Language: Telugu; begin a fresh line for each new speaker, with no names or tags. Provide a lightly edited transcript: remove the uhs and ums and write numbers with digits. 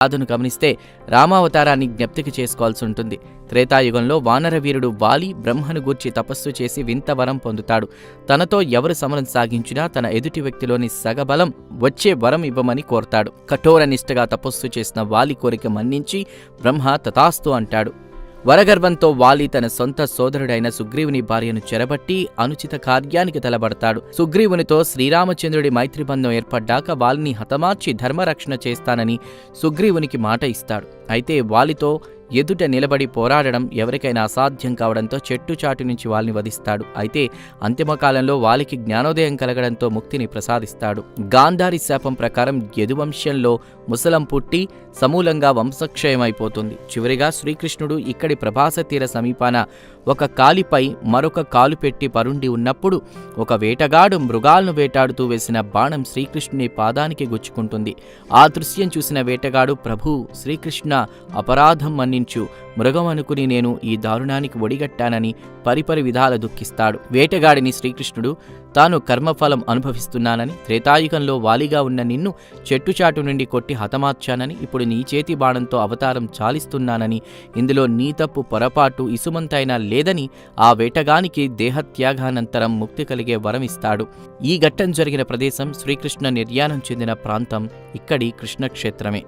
గాథను గమనిస్తే రామావతారాన్ని జ్ఞప్తికి చేసుకోవాల్సి ఉంటుంది. త్రేతాయుగంలో వానర వీరుడు వాలి బ్రహ్మను గూర్చి తపస్సు చేసి వింత వరం పొందుతాడు. తనతో ఎవరు సమరం సాగించినా తన ఎదుటి వ్యక్తిలోని సగబలం వచ్చే వరం ఇవ్వమని కోరతాడు. కఠోర నిష్ఠగా తపస్సు చేసిన వాలి కోరిక మన్నించి బ్రహ్మ తథాస్తు అంటాడు. వరగర్వంతో వాలి తన సొంత సోదరుడైన సుగ్రీవుని భార్యను చెరబట్టి అనుచిత కార్యానికి తలబడతాడు. సుగ్రీవునితో శ్రీరామచంద్రుడి మైత్రిబంధం ఏర్పడ్డాక వాలిని హతమార్చి ధర్మరక్షణ చేస్తానని సుగ్రీవునికి మాట ఇస్తాడు. అయితే వాలితో ఎదుట నిలబడి పోరాడడం ఎవరికైనా అసాధ్యం కావడంతో చెట్టుచాటు నుంచి వాలిని వధిస్తాడు. అయితే అంతిమకాలంలో వాలికి జ్ఞానోదయం కలగడంతో ముక్తిని ప్రసాదిస్తాడు. గాంధారి శాపం ప్రకారం యదువంశంలో ముసలం పుట్టి సమూలంగా వంశక్షయమైపోతుంది. చివరిగా శ్రీకృష్ణుడు ఇక్కడి ప్రభాస తీర సమీపాన ఒక కాలిపై మరొక కాలు పెట్టి పరుండి ఉన్నప్పుడు ఒక వేటగాడు మృగాలను వేటాడుతూ వేసిన బాణం శ్రీకృష్ణుని పాదానికి గుచ్చుకుంటుంది. ఆ దృశ్యం చూసిన వేటగాడు, ప్రభూ శ్రీకృష్ణ, అపరాధం మన్నించు, మృగం అనుకుని నేను ఈ దారుణానికి ఒడిగట్టానని పరిపరి విధాల దుఃఖిస్తాడు. వేటగాడిని శ్రీకృష్ణుడు తాను కర్మఫలం అనుభవిస్తున్నానని, త్రేతాయుగంలో వాలిగా ఉన్న నిన్ను చెట్టుచాటు నుండి కొట్టి హతమార్చానని, ఇప్పుడు నీ చేతి బాణంతో అవతారం చాలిస్తున్నానని, ఇందులో నీ తప్పు పొరపాటు ఇసుమంతైనా లేదని ఆ వేటగానికి దేహత్యాగానంతరం ముక్తి కలిగే వరం ఇస్తాడు. ఈ ఘట్టం జరిగిన ప్రదేశం శ్రీకృష్ణ నిర్యాణం చెందిన ప్రాంతం ఇక్కడి కృష్ణక్షేత్రమే.